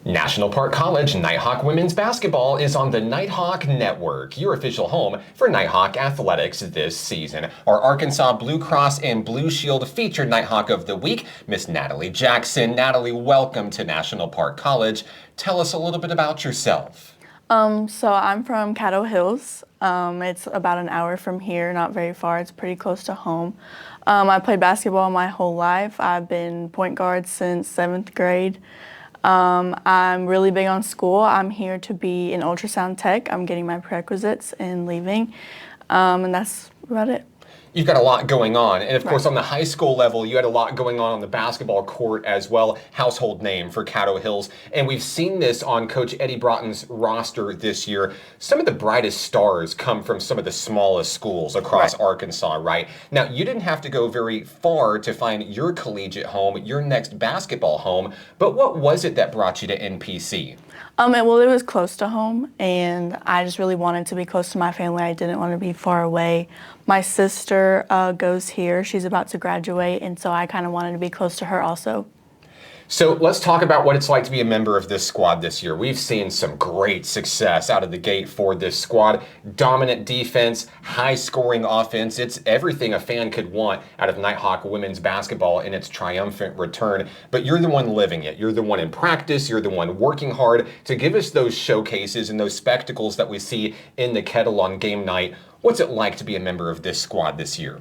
National Park College Nighthawk women's basketball is on the Nighthawk Network, your official home for Nighthawk athletics this season. Our Arkansas Blue Cross and Blue Shield featured Nighthawk of the Week, Miss Natalie Jackson. Natalie, welcome to National Park College. Tell us a little bit about yourself. So I'm from Caddo Hills. It's about an hour from here, not very far. It's pretty close to home. I played basketball my whole life. I've been point guard since 7th grade. I'm really big on school. I'm here to be an ultrasound tech. I'm getting my prerequisites and leaving, and that's about it. You've got a lot going on, and of course on the high school level you had a lot going on the basketball court as well. Household name for Caddo Hills, and we've seen this on Coach Eddie Broughton's roster this year. Some of the brightest stars come from some of the smallest schools across Arkansas, right? Now, you didn't have to go very far to find your collegiate home, your next basketball home, but what was it that brought you to NPC? Well, it was close to home, and I just really wanted to be close to my family. I didn't want to be far away. My sister goes here. She's about to graduate, and so I kind of wanted to be close to her also. So let's talk about what it's like to be a member of this squad this year. We've seen some great success out of the gate for this squad. Dominant defense, high-scoring offense. It's everything a fan could want out of Nighthawk women's basketball in its triumphant return. But you're the one living it. You're the one in practice. You're the one working hard to give us those showcases and those spectacles that we see in the kettle on game night. What's it like to be a member of this squad this year?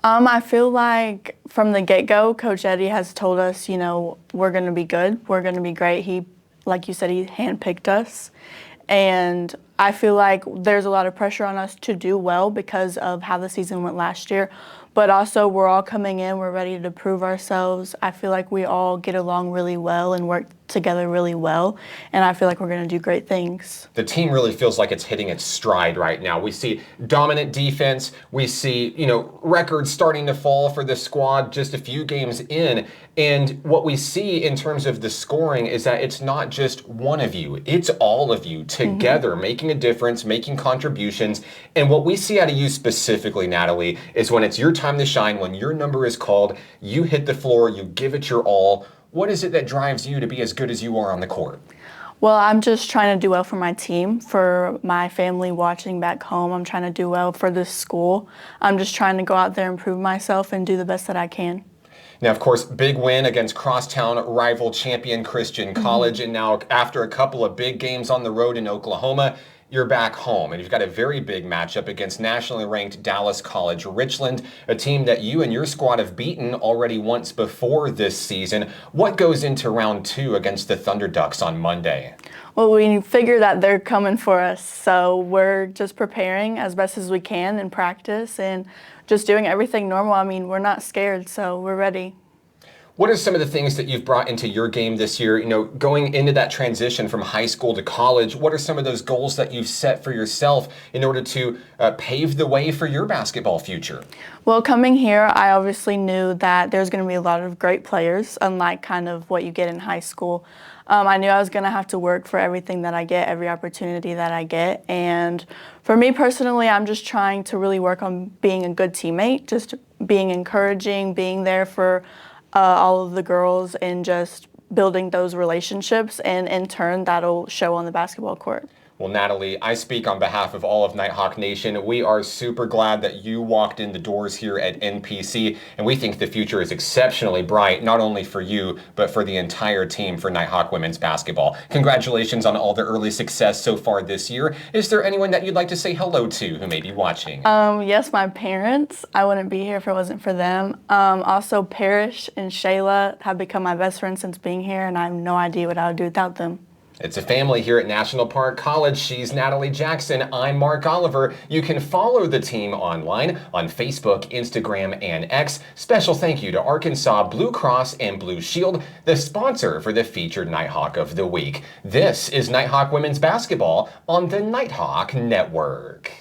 I feel like from the get-go, Coach Eddie has told us, we're going to be good. We're going to be great. He, like you said, he handpicked us. And I feel like there's a lot of pressure on us to do well because of how the season went last year. But also, we're all coming in. We're ready to prove ourselves. I feel like we all get along really well and work together really well. And I feel like we're going to do great things. The team really feels like it's hitting its stride right now. We see dominant defense. We see, records starting to fall for the squad just a few games in. And what we see in terms of the scoring is that it's not just one of you. It's all of you together making a difference, making contributions. And what we see out of you specifically, Natalie, is when it's your time to shine, when your number is called, you hit the floor, you give it your all. What is it that drives you to be as good as you are on the court? Well, I'm just trying to do well for my team, for my family watching back home. I'm trying to do well for this school. I'm just trying to go out there and prove myself and do the best that I can. Now, of course, big win against crosstown rival champion Christian College. And now after a couple of big games on the road in Oklahoma, you're back home, and you've got a very big matchup against nationally ranked Dallas College-Richland, a team that you and your squad have beaten already once before this season. What goes into round 2 against the Thunder Ducks on Monday? Well, we figure that they're coming for us, so we're just preparing as best as we can in practice and just doing everything normal. I mean, we're not scared, so we're ready. What are some of the things that you've brought into your game this year? Going into that transition from high school to college, what are some of those goals that you've set for yourself in order to pave the way for your basketball future? Well, coming here, I obviously knew that there's going to be a lot of great players, unlike kind of what you get in high school. I knew I was going to have to work for everything that I get, every opportunity that I get. And for me personally, I'm just trying to really work on being a good teammate, just being encouraging, being there for all of the girls, and just building those relationships, and in turn that'll show on the basketball court. Well, Natalie, I speak on behalf of all of Nighthawk Nation. We are super glad that you walked in the doors here at NPC, and we think the future is exceptionally bright, not only for you, but for the entire team for Nighthawk women's basketball. Congratulations on all the early success so far this year. Is there anyone that you'd like to say hello to who may be watching? Yes, my parents. I wouldn't be here if it wasn't for them. Also, Parrish and Shayla have become my best friends since being here, and I have no idea what I would do without them. It's a family here at National Park College. She's Natalie Jackson. I'm Mark Oliver. You can follow the team online on Facebook, Instagram, and X. Special thank you to Arkansas Blue Cross and Blue Shield, the sponsor for the featured Nighthawk of the Week. This is Nighthawk Women's Basketball on the Nighthawk Network.